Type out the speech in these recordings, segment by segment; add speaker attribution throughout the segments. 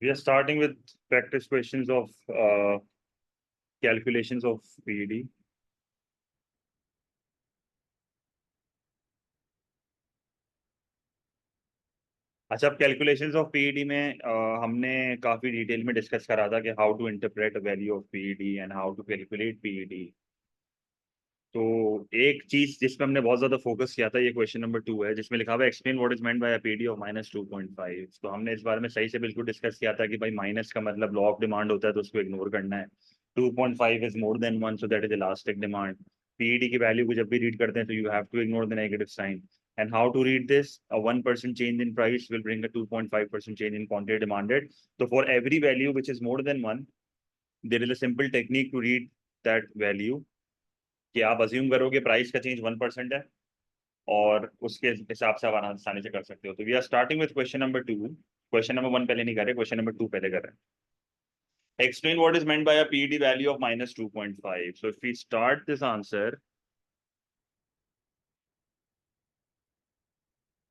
Speaker 1: We are starting with practice questions of calculations of PED. अच्छा, अब calculations of PED में हमने काफी डिटेल में डिस्कस करा था कि how to interpret value of PED and how to calculate PED. तो एक चीज जिसमें हमने बहुत ज्यादा फोकस किया था, ये क्वेश्चन नंबर 2 है, जिसमें लिखा हुआ है explain what is meant by PED of -2.5। तो हमने इस बारे में सही से बिल्कुल डिस्कस किया था कि भाई माइनस का मतलब लॉ ऑफ डिमांड होता है, तो उसको इग्नोर करना है। 2.5 is more than 1, so that is elastic demand. PED की वैल्यू को जब भी रीड करते हैं तो you have to ignore the negative sign. And how to read this? A 1% change in price will bring a 2.5% change in quantity demanded. So for every value which is more than 1, there is a simple technique to read that value. कि आप assume करो कि price का change 1% है और उसके हिसाब से आप आसानी से कर सकते हो। तो we are starting with question number 2। Question number 1 पहले नहीं कर रहे, क्वेश्चन नंबर 2 पहले कर रहे हैं। Explain what is meant by a PED value of -2.5. So if we start this answer,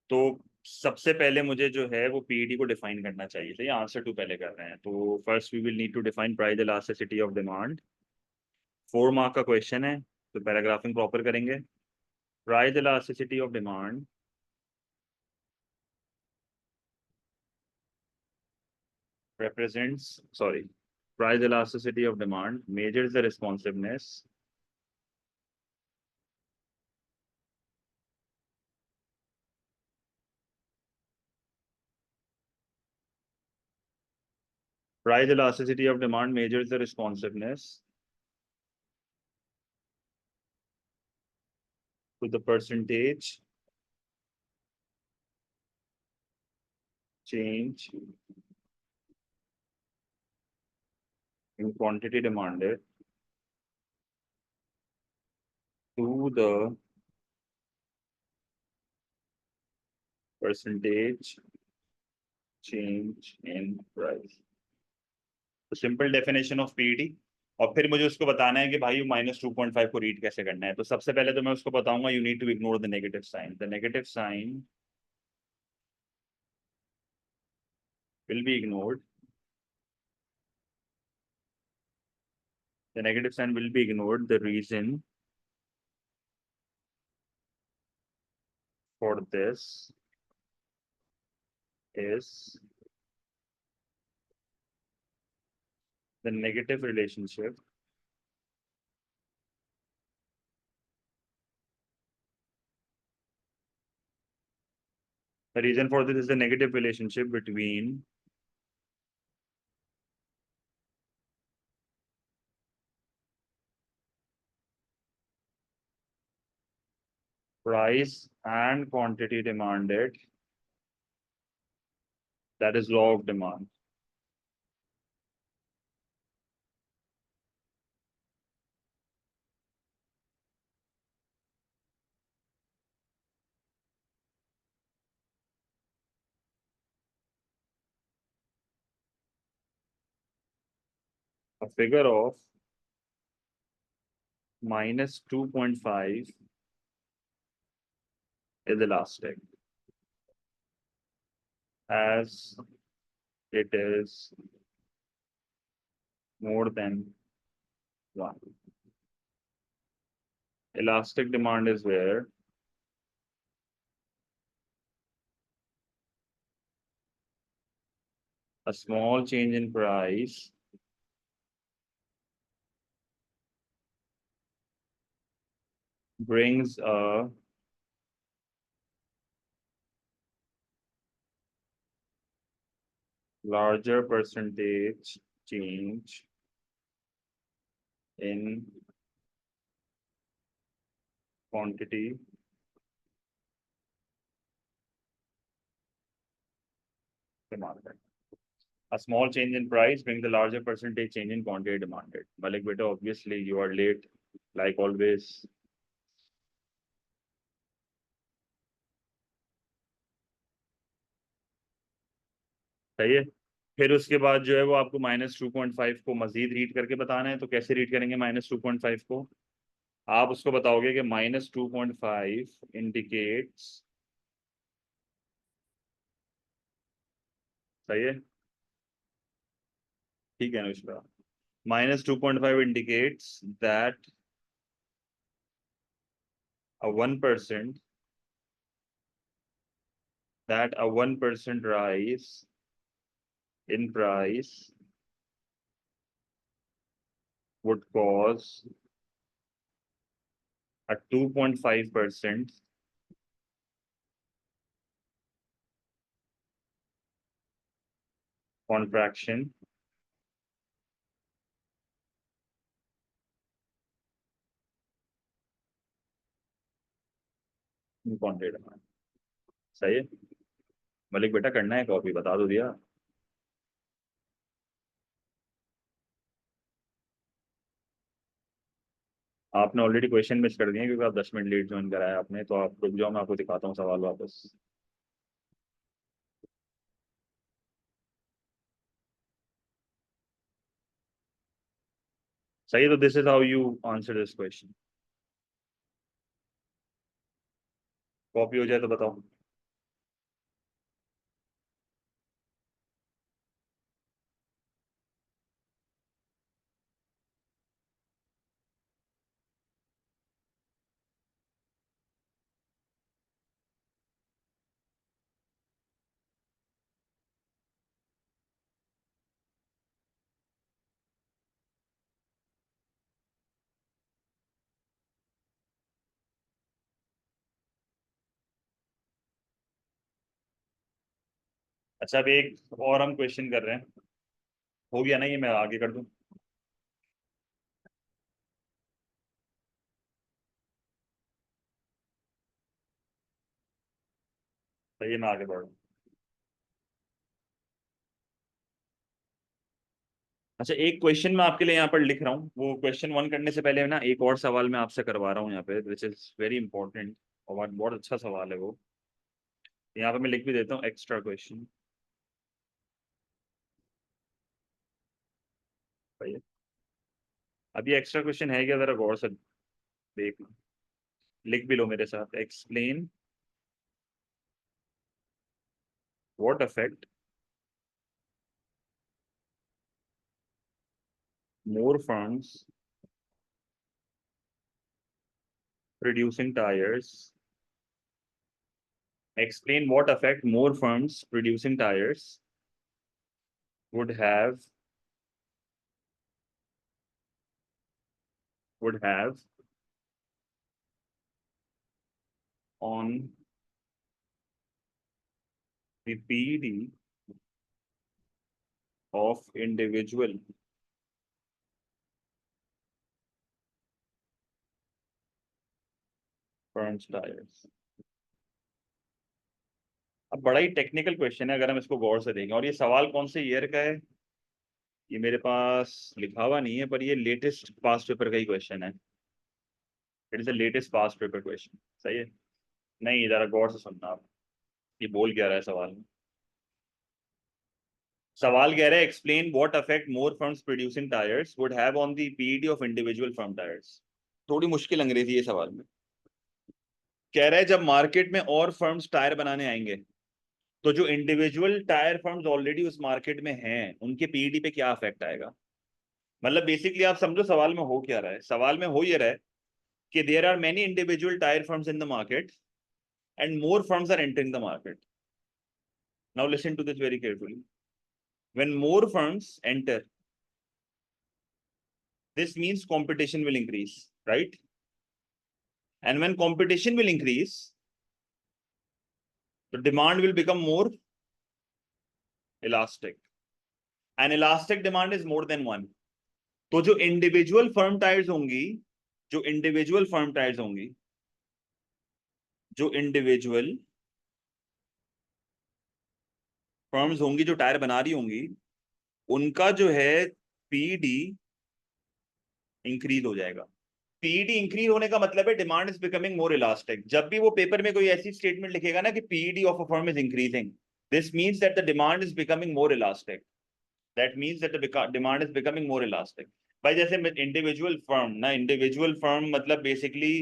Speaker 1: तो सबसे पहले मुझे जो है वो पीईडी को डिफाइन करना चाहिए। तो ये आंसर 2 पहले कर रहे हैं। तो first we will need to define price elasticity of demand. 4 mark का क्वेश्चन है, तो पैराग्राफिंग प्रॉपर करेंगे। Price elasticity of demand price elasticity of demand measures the responsiveness price elasticity of demand measures the responsiveness to the percentage change in quantity demanded to the percentage change in price। तो simple definition of PED, और फिर मुझे उसको बताना है कि भाई -2.5 को रीड कैसे करना है। तो सबसे पहले तो मैं उसको बताऊंगा you need to ignore the negative sign. The negative sign will be ignored। The negative sign will be ignored। The reason for this is the negative relationship the reason for this is the negative relationship between price and quantity demanded, that is law of demand। A figure of -2.5 is elastic as it is more than 1। Elastic demand is where a small change in price brings a larger percentage change in quantity demanded। A small change in price brings a larger percentage change in quantity demanded। Malik beta, obviously you are late like always। सही है। फिर उसके बाद जो है वो आपको -2.5 को मजीद रीड करके बताना है। तो कैसे रीड करेंगे -2.5 को? आप उसको बताओगे कि -2.5 इंडिकेट्स, सही है, ठीक है Anushka. -2.5 indicates that a 1% rise in price would cause a 2.5% contraction in quantity demand। सही है मलिक बेटा, करना है कॉपी, बता दो दिया। आपने ऑलरेडी क्वेश्चन मिस कर दिए क्योंकि आप 10 मिनट लेट ज्वाइन कराया आपने, तो आप रुक जाओ, मैं आपको दिखाता हूँ सवाल वापस। सही है, तो this is how you answer this question. Copy हो जाए तो बताओ। अच्छा, अब एक और हम क्वेश्चन कर रहे हैं। हो गया ना ये, मैं आगे कर दूं? सही है, मैं आगे बढ़ रहा हूँ। अच्छा, एक क्वेश्चन मैं आपके लिए यहाँ पर लिख रहा हूँ। वो क्वेश्चन वन करने से पहले ना एक और सवाल मैं आपसे करवा रहा हूँ यहाँ पे, विच इज वेरी इंपॉर्टेंट। और बहुत बहुत अच्छा सवाल है वो। यहाँ पे मैं लिख भी देता हूँ एक्स्ट्रा क्वेश्चन। सही है। अब ये एक्स्ट्रा क्वेश्चन है क्या, जरा गौर से देख लो। लिख भी लो मेरे साथ। Explain what affect more firms producing tires. Explain what effect more firms producing tires would have would have on the PED of individual firms tires। अब बड़ा ही टेक्निकल क्वेश्चन है अगर हम इसको गौर से देखें। और ये सवाल कौन से ईयर का है ये मेरे पास लिखा हुआ नहीं है, पर ये लेटेस्ट पास्ट पेपर का ही क्वेश्चन है। It is the latest past paper question. सही है। नहीं, जरा गौर से सुनना आप। ये बोल क्या रहा है सवाल में। सवाल कह रहा है explain what affect more firms producing tyres would have on the PED of individual firm tyres. थोड़ी मुश्किल अंग्रेजी है सवाल में। कह रहा है जब मार्केट में और फर्म्स टायर बनाने आएंगे तो जो इंडिविजुअल टायर फर्म्स ऑलरेडी उस मार्केट में हैं उनके पीईडी पे क्या इफेक्ट आएगा। मतलब बेसिकली आप समझो सवाल में हो क्या रहा है। सवाल में हो ये रहा है कि there are many individual tyre firms in the market and more firms are entering the market. Now listen to this very carefully. When more firms enter, this means competition will increase, right? And when competition will increase, the demand will become more elastic, and elastic demand is more than one। तो जो individual firm tyres होंगी, जो individual firm tyres होंगी, जो individual firms होंगी जो tyre बना रही होंगी, उनका जो है पीडी इंक्रीज हो जाएगा। पीईडी इंक्रीज होने का मतलब है demand is becoming more elastic. जब भी वो पेपर में कोई ऐसी स्टेटमेंट लिखेगा ना कि PED of a firm is increasing, this means that the demand is becoming more elastic. That means that the demand is becoming more elastic. भाई जैसे इंडिविजुअल फर्म ना, इंडिविजुअल फर्म मतलब बेसिकली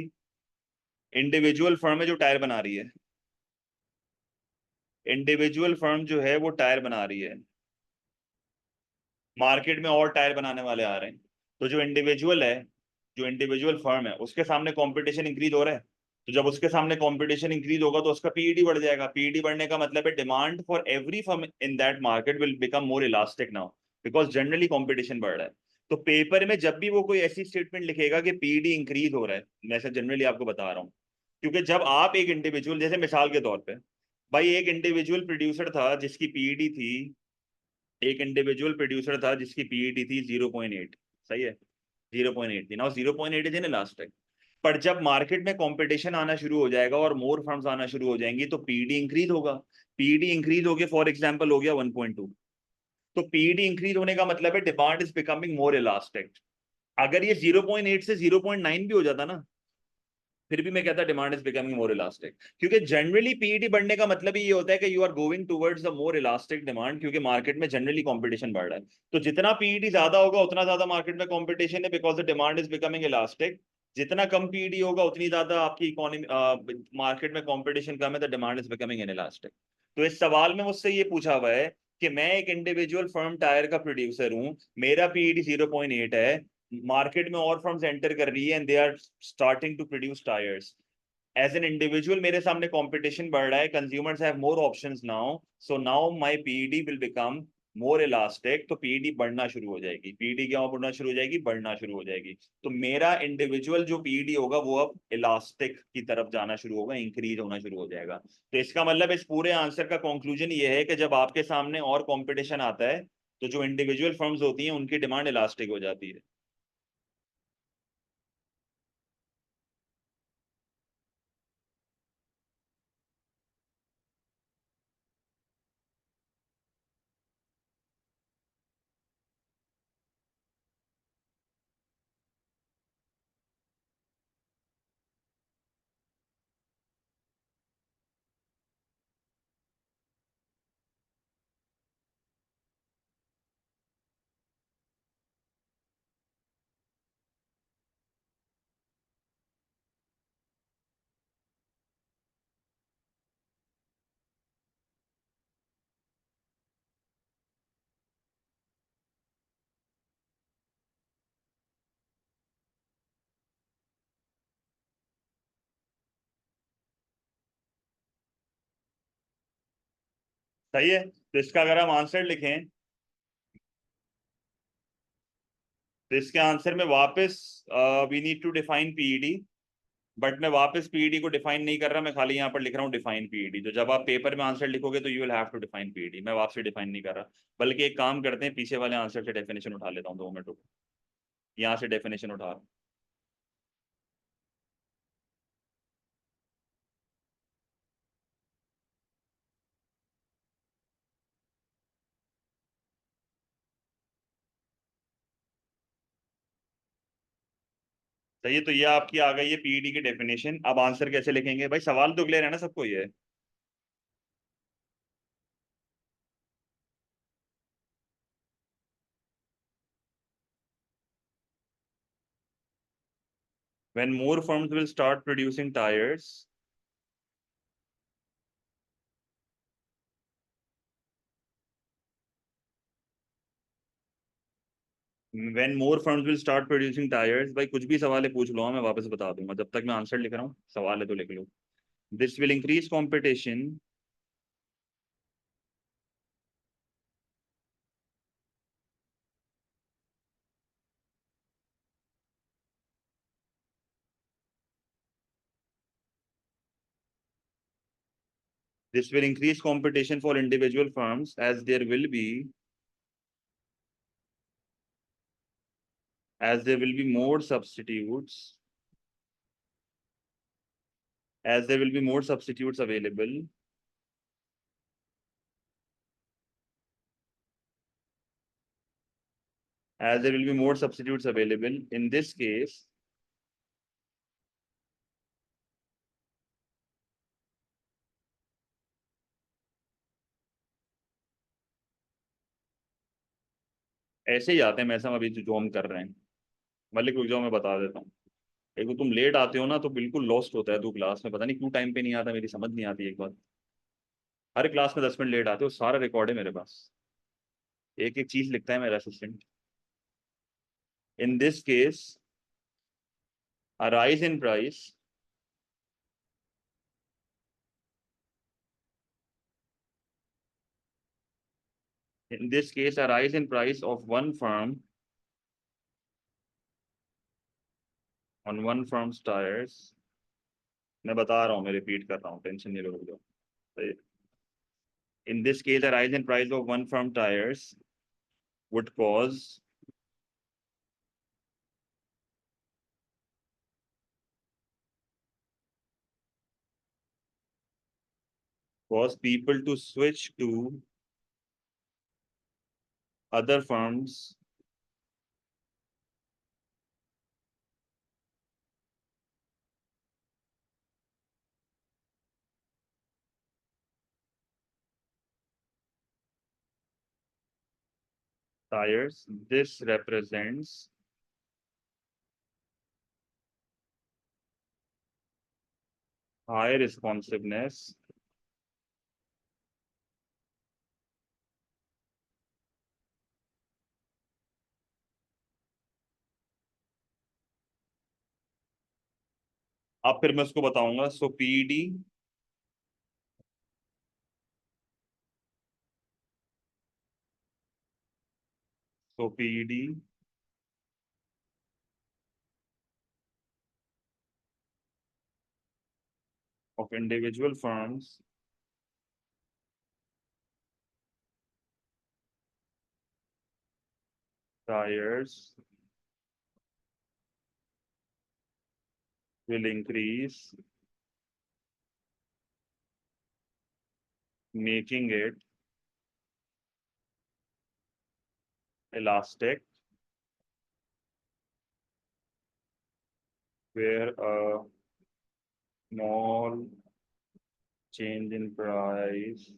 Speaker 1: इंडिविजुअल फर्म है जो tyre बना रही है। Individual firm जो है वो टायर बना रही है। मार्केट में और टायर बनाने वाले आ रहे हैं, तो जो इंडिविजुअल है, जो इंडिविजुअल फर्म है, उसके सामने कंपटीशन इंक्रीज हो रहा है। तो जब उसके सामने कंपटीशन इंक्रीज होगा तो उसका पीईडी बढ़ जाएगा। पीईडी बढ़ने का मतलब है demand for every firm in that market will become more elastic now, because generally competition बढ़ रहा है। तो पेपर में जब भी वो कोई ऐसी स्टेटमेंट लिखेगा कि पीईडी इंक्रीज हो रहा है, मैं ऐसा जनरली आपको बता रहा हूँ, क्योंकि जब आप एक इंडिविजुअल, जैसे मिसाल के तौर पे, भाई एक इंडिविजुअल प्रोड्यूसर था जिसकी पीईडी थी, एक इंडिविजुअल प्रोड्यूसर था जिसकी पीईटी थी 0.8, सही है, 0.8 थी ना, 0.8 इज इन इलास्टिक। पर जब मार्केट में कंपटीशन आना शुरू हो जाएगा और मोर फर्म्स आना शुरू हो जाएंगी तो पीडी इंक्रीज होगा। पीडी इंक्रीज हो गया, फॉर एग्जांपल हो गया 1.2, तो पीडी इंक्रीज होने का मतलब है demand is becoming more elastic. अगर ये 0.8 से 0.9 भी हो जाता ना, फिर भी मैं कहता demand is becoming more elastic, क्योंकि जनरली पीईडी बढ़ने का मतलब ही ये होता है कि you are going towards the more elastic demand, क्योंकि मार्केट में जनरली कंपटीशन बढ़ रहा है। तो जितना पीईडी ज्यादा होगा उतना ज्यादा मार्केट में कंपटीशन है, because the demand is becoming elastic. जितना कम पीईडी होगा उतनी ज्यादा आपकी इकोनॉमी, मार्केट में कंपटीशन कम है, the demand is becoming in elastic. तो इस सवाल में मुझसे ये पूछा हुआ है कि मैं एक इंडिविजुअल फर्म टायर का प्रोड्यूसर हूँ, मेरा पीईडी 0.8 है, मार्केट में और फर्म्स एंटर कर रही है and they are starting to produce tyres. As an individual मेरे सामने कंपटीशन बढ़ रहा है, consumers have more options now, so now my PED will become more elastic. तो पीईडी बढ़ना शुरू हो जाएगी। पीईडी क्या बढ़ना शुरू हो जाएगी? बढ़ना शुरू हो जाएगी। तो मेरा इंडिविजुअल जो पीईडी होगा वो अब इलास्टिक की तरफ जाना शुरू होगा, इंक्रीज होना शुरू हो जाएगा। तो इसका मतलब इस पूरे आंसर का कंक्लूजन ये है कि जब आपके सामने और कंपटीशन आता है तो जो इंडिविजुअल फर्म्स होती हैं उनकी डिमांड इलास्टिक हो जाती है। सही है, तो इसका अगर हम आंसर लिखें, तो इसके आंसर में वापस we need to define PED, but मैं वापस पीईडी को डिफाइन नहीं कर रहा, मैं खाली यहाँ पर लिख रहा हूँ डिफाइन पीईडी। तो जब आप पेपर में आंसर लिखोगे तो you will have to define PED, मैं वापस डिफाइन नहीं कर रहा। बल्कि एक काम करते हैं, पीछे वाले आंसर से डेफिनेशन उठा लेता हूँ, 2 मिनट रुको, यहाँ से डेफिनेशन उठा। सही है, तो ये आपकी आ गई है पीईडी की डेफिनेशन। अब आंसर कैसे लिखेंगे भाई? सवाल तो क्लियर है ना सबको ये? When more firms will start producing tyres, when more firms will start producing tyres, भाई कुछ भी सवाल है पूछ लो, हाँ, मैं वापस बता दूंगा, जब तक मैं आंसर लिख रहा हूँ सवाल है तो लिख लो। This will increase competition, this will increase competition for individual firms as there will be more substitutes, as there will be more substitutes available, as there will be more substitutes available in this case, ऐसे ही आते हैं मैं ऐसा अभी जो हम कर रहे हैं। मलिक रुक जाओ, मैं बता देता हूँ। एक तो तुम लेट आते हो ना तो बिल्कुल लॉस्ट होता है तू क्लास में, पता नहीं क्यों टाइम पे नहीं आता, मेरी समझ नहीं आती एक बात। हर क्लास में 10 मिनट लेट आते हो, सारा रिकॉर्ड है मेरे पास। एक एक चीज लिखता है मेरा assistant. In this case a rise in price in this case a rise in price of one firm on one firm's tires। मैं बता रहा हूँ, मैं रिपीट कर रहा हूँ, टेंशन नहीं लो। In this case, a rise in price of one firm tires would cause people to switch to other firms tires। This represents high responsiveness अब फिर मैं उसको बताऊंगा। So PD, so PD of individual firms tires will increase, making it elastic, where a small change in price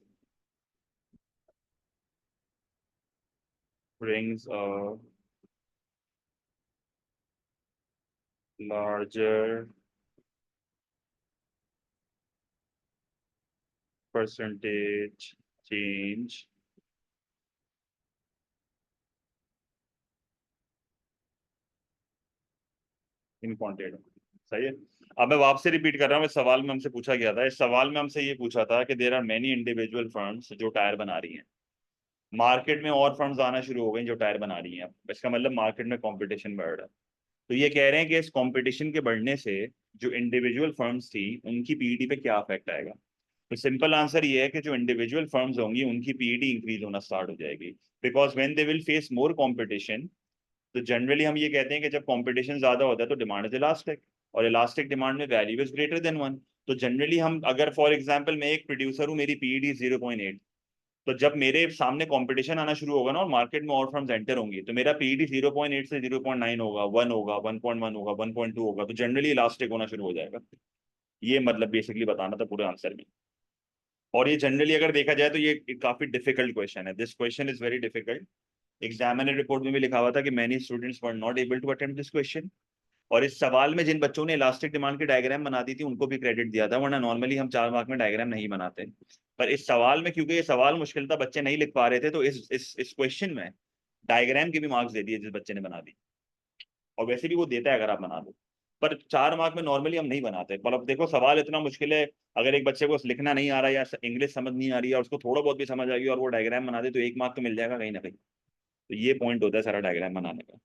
Speaker 1: brings a larger percentage change in quantity. सही है। अब मैं वापस रिपीट कर रहा हूँ, इस सवाल में हमसे पूछा गया था, इस सवाल में हमसे ये पूछा था कि there are many individual firms जो टायर बना रही हैं, मार्केट में और फर्म्स आना शुरू हो गई जो टायर बना रही हैं। इसका मतलब मार्केट में कंपटीशन बढ़ रहा है। तो ये कह रहे हैं कि इस कंपटीशन के बढ़ने से जो इंडिविजुअल फर्म्स थी उनकी पीईडी पे क्या अफेक्ट आएगा। तो सिंपल आंसर ये है कि जो इंडिविजुअल फर्म्स होंगी उनकी पीईडी इंक्रीज होना स्टार्ट हो जाएगी, because when they will face more competition. तो जनरली हम ये कहते हैं कि जब कंपटीशन ज्यादा होता है तो डिमांड इज इलास्टिक, और इलास्टिक डिमांड में value is greater than one. तो जनरली हम अगर फॉर एग्जांपल मैं एक प्रोड्यूसर हूँ, मेरी पीईडी 0.8, तो जब मेरे सामने कंपटीशन आना शुरू होगा ना और मार्केट में और फर्म्स एंटर होंगी तो मेरा पीईडी 0.8 से 0.9 होगा, 1 होगा, 1.1 होगा, 1.2 होगा, तो जनरली इलास्टिक होना शुरू हो जाएगा। ये मतलब बेसिकली बताना था पूरे आंसर में। और ये जनरली अगर देखा जाए तो ये काफी डिफिकल्ट क्वेश्चन है, this question is very difficult. Examiner report में भी लिखा हुआ था कि many students were not able to attempt this question. और इस सवाल में जिन बच्चों ने इलास्टिक डिमांड की डायग्राम बना दी थी उनको भी क्रेडिट दिया था, वरना नॉर्मली हम 4 मार्क में डायग्राम नहीं बनाते। पर इस सवाल में क्योंकि ये सवाल मुश्किल था, बच्चे नहीं लिख पा रहे थे, तो इस क्वेश्चन में डायग्राम के भी मार्क्स दे दिए जिस बच्चे ने बना दी। और वैसे भी वो देता है अगर आप बना दो। पर 4 मार्क में नॉर्मली हम नहीं बनाते। पर अब देखो सवाल इतना मुश्किल है, अगर एक बच्चे को लिखना नहीं आ रहा या इंग्लिश समझ नहीं आ रही है और उसको थोड़ा बहुत भी समझ आ गई और वो डायग्राम बना दे तो 1 मार्क तो मिल जाएगा कहीं ना कहीं। तो ये पॉइंट होता है सारा डायग्राम बनाने का।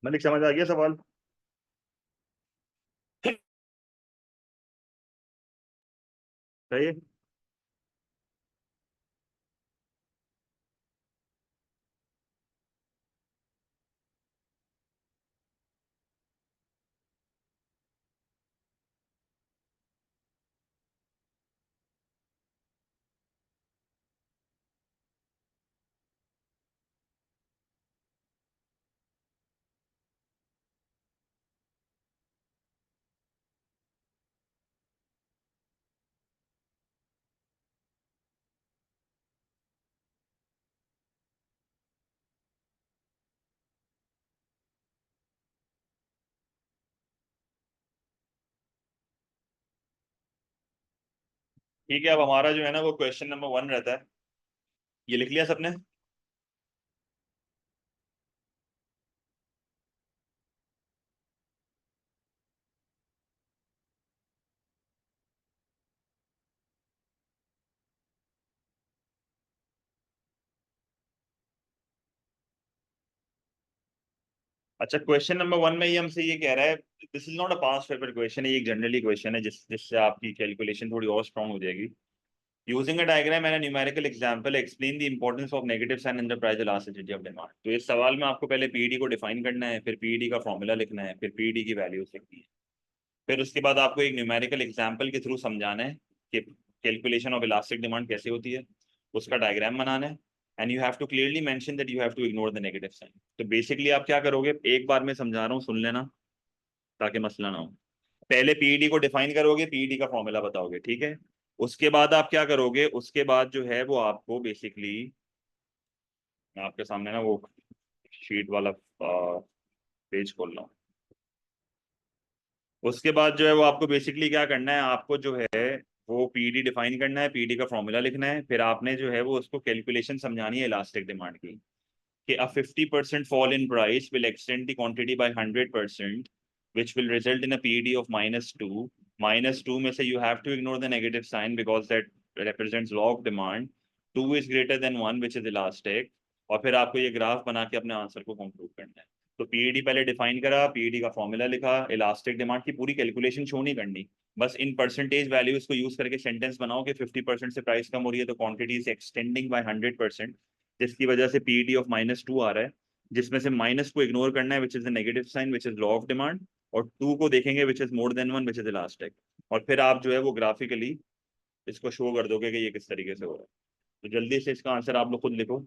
Speaker 1: मलिक समझ आ गया सवाल? सही है। ठीक है, अब हमारा जो है ना वो क्वेश्चन नंबर 1 रहता है। ये लिख लिया सबने? अच्छा, क्वेश्चन नंबर 1 में ये हमसे ये कह रहा है, this is not a pass paper question है, ये एक जनरली क्वेश्चन है जिससे आपकी कैलकुलेशन थोड़ी और स्ट्रांग हो जाएगी। Using a diagram and a numerical example explain the importance of negative sign in the price elasticity of demand। तो इस सवाल में आपको पहले पीईडी को डिफाइन करना है, फिर पीईडी का फॉर्मूला लिखना है, फिर पीईडी की वैल्यूज लिखनी है, फिर उसके बाद आपको एक न्यूमेरिकल एग्जाम्पल के थ्रू समझाना है कि कैलकुलेशन ऑफ इलास्टिक डिमांड कैसे होती है, उसका डायग्राम बनाना है, and you have to clearly mention that you have to ignore the negative sign. तो बेसिकली आप क्या करोगे, एक बार मैं समझा रहा हूँ, सुन लेना ताकि मसला ना हो। पहले पीईडी को डिफाइन करोगे, पीईडी का फॉर्मूला बताओगे, ठीक है। उसके बाद आप क्या करोगे, उसके बाद जो है वो आपको बेसिकली, मैं आपके सामने ना वो शीट वाला पेज खोल रहा हूँ। उसके बाद जो है वो आपको बेसिकली क्या करना है, आपको जो है वो पीडी डिफाइन करना है, पीडी का फॉर्मूला लिखना है, फिर आपने जो है वो उसको कैलकुलेशन समझानी है इलास्टिक डिमांड की, कि a 50% fall in price will extend the quantity by 100%, which will result in a PED of -2। -2 में से you have to ignore the negative sign because that represents law of demand। 2 is greater than 1 which is elastic। और फिर आपको ये graph बना के अपने answer को कंप्यूट करना है। तो पीईडी पहले डिफाइन करा, पीईडी का फॉर्मूला लिखा, इलास्टिक डिमांड की पूरी कैलकुलेशन शो नहीं करनी, बस इन परसेंटेज वैल्यूज को यूज करके सेंटेंस बनाओ कि 50% से प्राइस कम हो रही है तो क्वांटिटी इज एक्सटेंडिंग बाय 100%, जिसकी वजह से पीईडी ऑफ -2 आ रहा है, जिसमें से माइनस को इग्नोर करना है which is the negative sign which is law of demand, और 2 को देखेंगे which is more than 1 which is elastic. और फिर आप जो है वो ग्राफिकली इसको शो कर दोगे कि ये किस तरीके से हो रहा है। तो जल्दी से इसका आंसर आप लोग खुद लिखो।